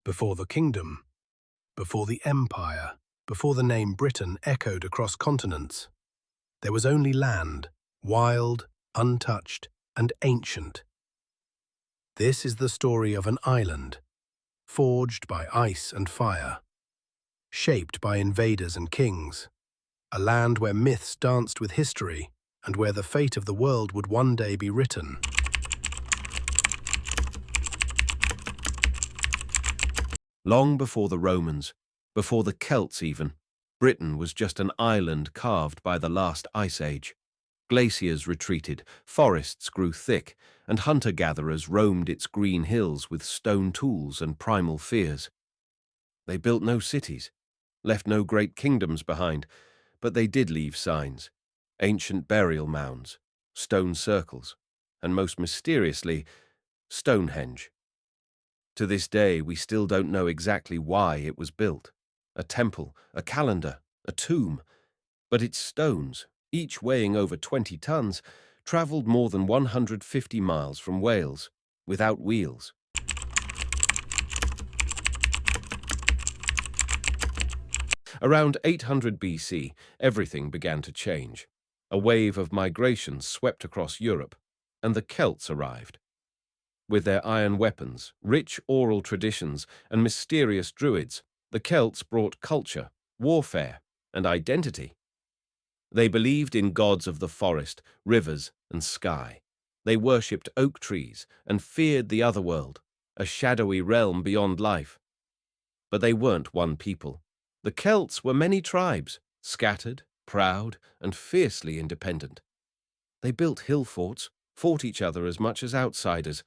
Before the kingdom, before the empire, before the name Britain echoed across continents, there was only land, wild, untouched, and ancient. This is the story of an island, forged by ice and fire, shaped by invaders and kings, a land where myths danced with history and where the fate of the world would one day be written. Long before the Romans, before the Celts even, Britain was just an island carved by the last ice age. Glaciers retreated, forests grew thick, and hunter-gatherers roamed its green hills with stone tools and primal fears. They built no cities, left no great kingdoms behind, but they did leave signs, ancient burial mounds, stone circles, and most mysteriously, Stonehenge. To this day, we still don't know exactly why it was built. A temple, a calendar, a tomb. But its stones, each weighing over 20 tons, travelled more than 150 miles from Wales, without wheels. Around 800 BC, everything began to change. A wave of migration swept across Europe, and the Celts arrived. With their iron weapons, rich oral traditions, and mysterious druids, the Celts brought culture, warfare, and identity. They believed in gods of the forest, rivers, and sky. They worshipped oak trees and feared the otherworld, a shadowy realm beyond life. But they weren't one people. The Celts were many tribes, scattered, proud, and fiercely independent. They built hill forts, fought each other as much as outsiders,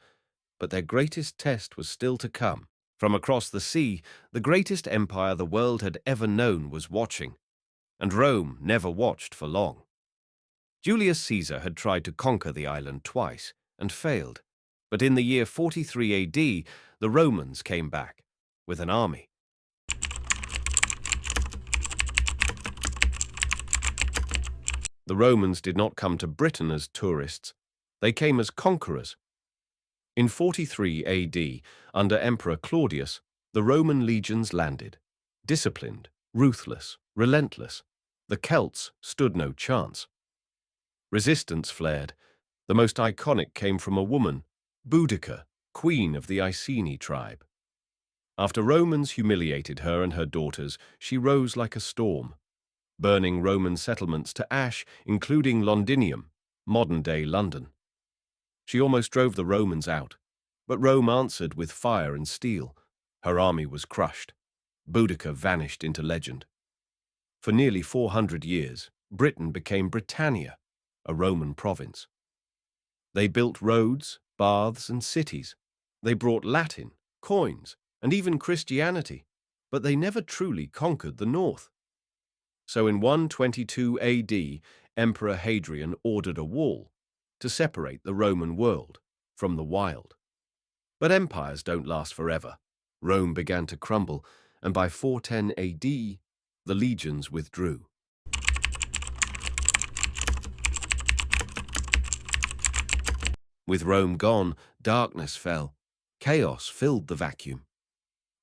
but their greatest test was still to come. From across the sea, the greatest empire the world had ever known was watching, and Rome never watched for long. Julius Caesar had tried to conquer the island twice and failed, but in the year 43 AD, the Romans came back with an army. The Romans did not come to Britain as tourists. They came as conquerors. In 43 AD, under Emperor Claudius, the Roman legions landed. Disciplined, ruthless, relentless, the Celts stood no chance. Resistance flared. The most iconic came from a woman, Boudica, queen of the Iceni tribe. After Romans humiliated her and her daughters, she rose like a storm, burning Roman settlements to ash, including Londinium, modern-day London. She almost drove the Romans out, but Rome answered with fire and steel. Her army was crushed. Boudica vanished into legend. For nearly 400 years, Britain became Britannia, a Roman province. They built roads, baths, and cities. They brought Latin, coins, and even Christianity, but they never truly conquered the north. So in 122 AD, Emperor Hadrian ordered a wall to separate the Roman world from the wild. But empires don't last forever. Rome began to crumble, and by 410 AD, the legions withdrew. With Rome gone, darkness fell. Chaos filled the vacuum.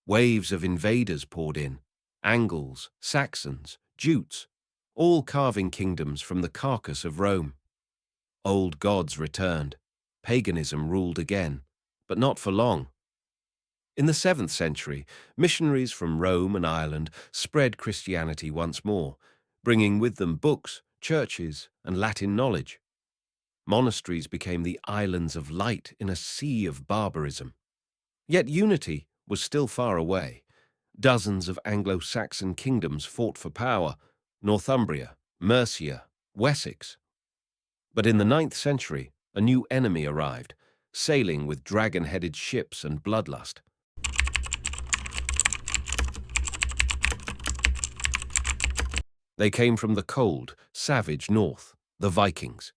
Waves of invaders poured in, Angles, Saxons, Jutes, all carving kingdoms from the carcass of Rome. Old gods returned. Paganism ruled again, but not for long. In the 7th century, missionaries from Rome and Ireland spread Christianity once more, bringing with them books, churches, and Latin knowledge. Monasteries became the islands of light in a sea of barbarism. Yet unity was still far away. Dozens of Anglo-Saxon kingdoms fought for power: Northumbria, Mercia, Wessex. But in the 9th century, a new enemy arrived, sailing with dragon-headed ships and bloodlust. They came from the cold, savage north, the Vikings.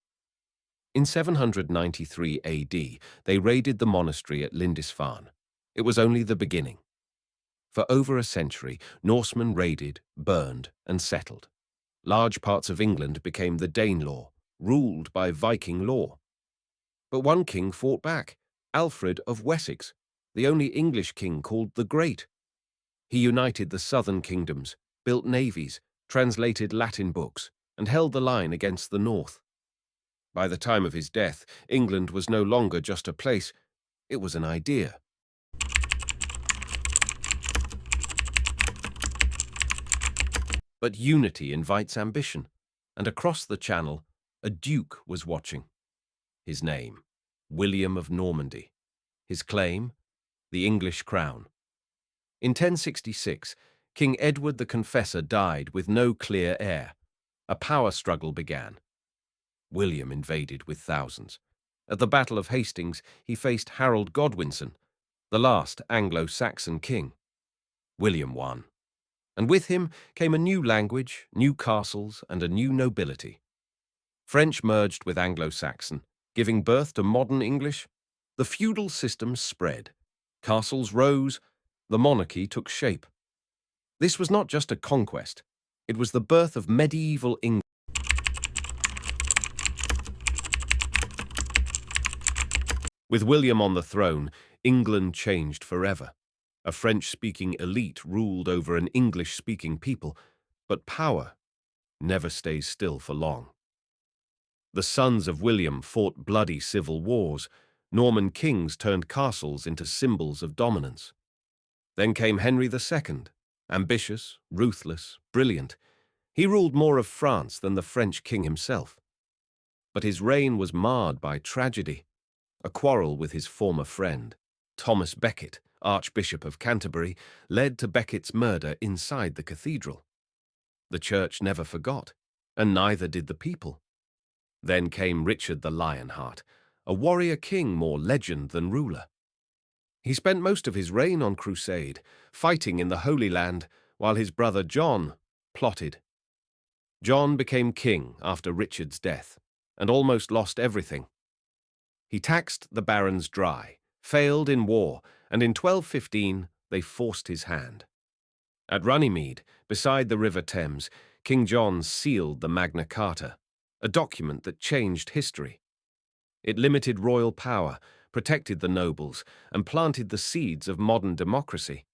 In 793 AD, they raided the monastery at Lindisfarne. It was only the beginning. For over a century, Norsemen raided, burned, and settled. Large parts of England became the Danelaw, ruled by Viking law. But one king fought back, Alfred of Wessex. the only English king called the Great. He united the southern kingdoms, built navies, translated Latin books, and held the line against the north. By the time of his death, England was no longer just a place, it was an idea. But unity invites ambition, and across the Channel, a duke was watching. His name, William of Normandy. His claim, the English crown. In 1066, King Edward the Confessor died with no clear heir. A power struggle began. William invaded with thousands. At the Battle of Hastings, he faced Harold Godwinson, the last Anglo-Saxon king. William won. And with him came a new language, new castles, and a new nobility. French merged with Anglo-Saxon, giving birth to modern English. The feudal system spread. Castles rose. The monarchy took shape. This was not just a conquest. It was the birth of medieval England. With William on the throne, England changed forever. A French-speaking elite ruled over an English-speaking people, but power never stays still for long. The sons of William fought bloody civil wars. Norman kings turned castles into symbols of dominance. Then came Henry II, ambitious, ruthless, brilliant. He ruled more of France than the French king himself. But his reign was marred by tragedy. A quarrel with his former friend, Thomas Becket, Archbishop of Canterbury, led to Becket's murder inside the cathedral. The church never forgot, and neither did the people. Then came Richard the Lionheart, a warrior king more legend than ruler. He spent most of his reign on crusade, fighting in the Holy Land, while his brother John plotted. John became king after Richard's death, and almost lost everything. He taxed the barons dry, failed in war, and in 1215 they forced his hand. At Runnymede, beside the River Thames, King John sealed the Magna Carta, a document that changed history. It limited royal power, protected the nobles, and planted the seeds of modern democracy.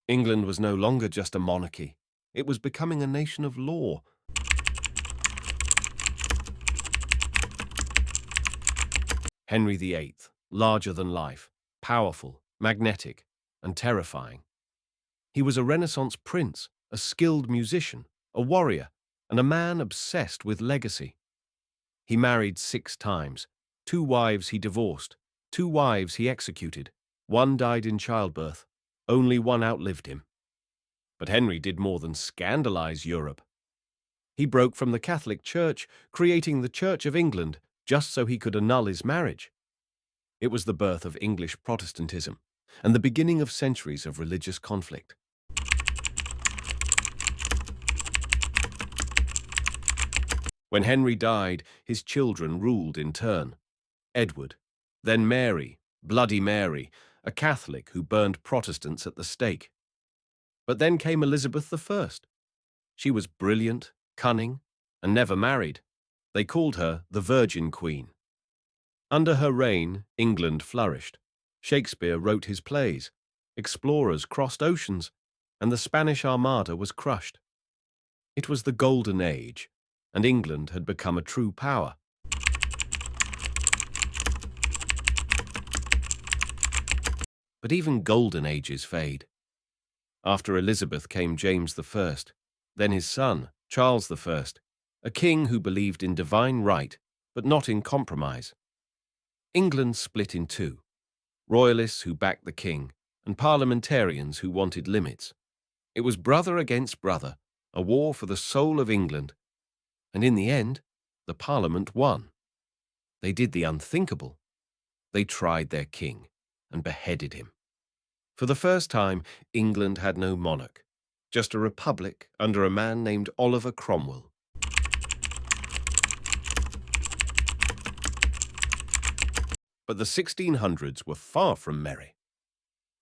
England was no longer just a monarchy. It was becoming a nation of law. Henry VIII, larger than life, powerful, magnetic, and terrifying. He was a Renaissance prince, a skilled musician, a warrior, and a man obsessed with legacy. He married 6 times. 2 wives he divorced, 2 wives he executed. 1 died in childbirth. Only 1 outlived him. But Henry did more than scandalize Europe. He broke from the Catholic Church, creating the Church of England, just so he could annul his marriage. It was the birth of English Protestantism and the beginning of centuries of religious conflict. When Henry died, his children ruled in turn. Edward, then Mary, Bloody Mary, a Catholic who burned Protestants at the stake. But then came Elizabeth I. She was brilliant, cunning, and never married. They called her the Virgin Queen. Under her reign, England flourished. Shakespeare wrote his plays. Explorers crossed oceans, and the Spanish Armada was crushed. It was the Golden Age, and England had become a true power. But even golden ages fade. After Elizabeth came James I, then his son, Charles I, a king who believed in divine right, but not in compromise. England split in 2, royalists who backed the king, and parliamentarians who wanted limits. It was brother against brother, a war for the soul of England. And in the end, the Parliament won. They did the unthinkable. They tried their king and beheaded him. For the first time, England had no monarch, just a republic under a man named Oliver Cromwell. But the 1600s were far from merry.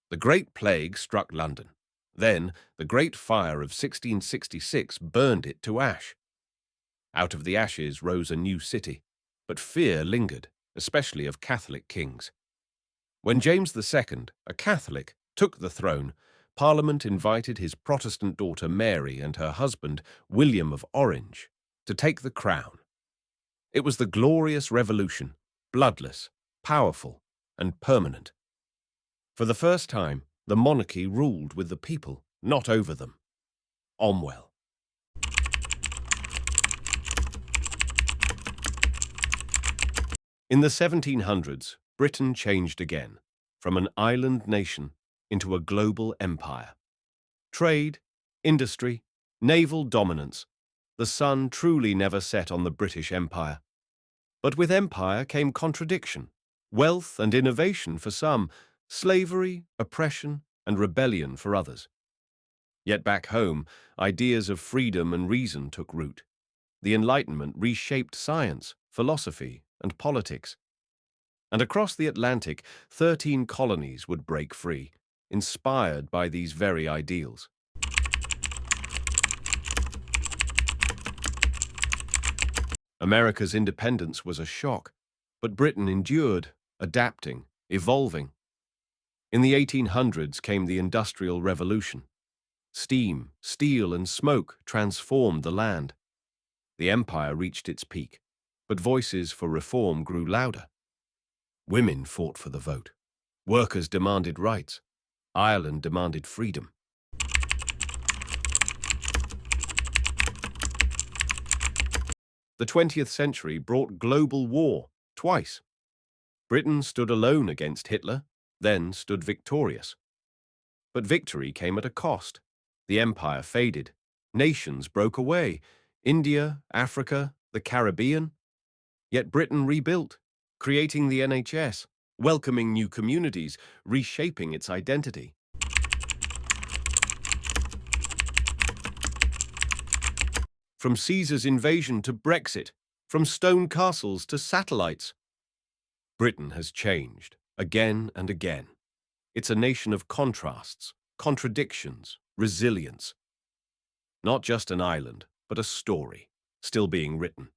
The Great Plague struck London. Then, the Great Fire of 1666 burned it to ash. Out of the ashes rose a new city, but fear lingered, especially of Catholic kings. When James II, a Catholic, took the throne, Parliament invited his Protestant daughter Mary and her husband, William of Orange, to take the crown. It was the glorious revolution, bloodless, powerful, and permanent. For the first time, the monarchy ruled with the people, not over them. Omwell. In the 1700s, Britain changed again, from an island nation into a global empire. Trade, industry, naval dominance, the sun truly never set on the British Empire. But with empire came contradiction, wealth and innovation for some, slavery, oppression, and rebellion for others. Yet back home, ideas of freedom and reason took root. The Enlightenment reshaped science, philosophy, and politics. And across the Atlantic, 13 colonies would break free, inspired by these very ideals. America's independence was a shock, but Britain endured, adapting, evolving. In the 1800s came the Industrial Revolution. Steam, steel, and smoke transformed the land. The empire reached its peak, but voices for reform grew louder. Women fought for the vote. Workers demanded rights. Ireland demanded freedom. The 20th century brought global war twice. Britain stood alone against Hitler, then stood victorious. But victory came at a cost. The empire faded. Nations broke away. India, Africa, the Caribbean. Yet Britain rebuilt, creating the NHS, welcoming new communities, reshaping its identity. From Caesar's invasion to Brexit, from stone castles to satellites, Britain has changed again and again. It's a nation of contrasts, contradictions, resilience. Not just an island, but a story, still being written.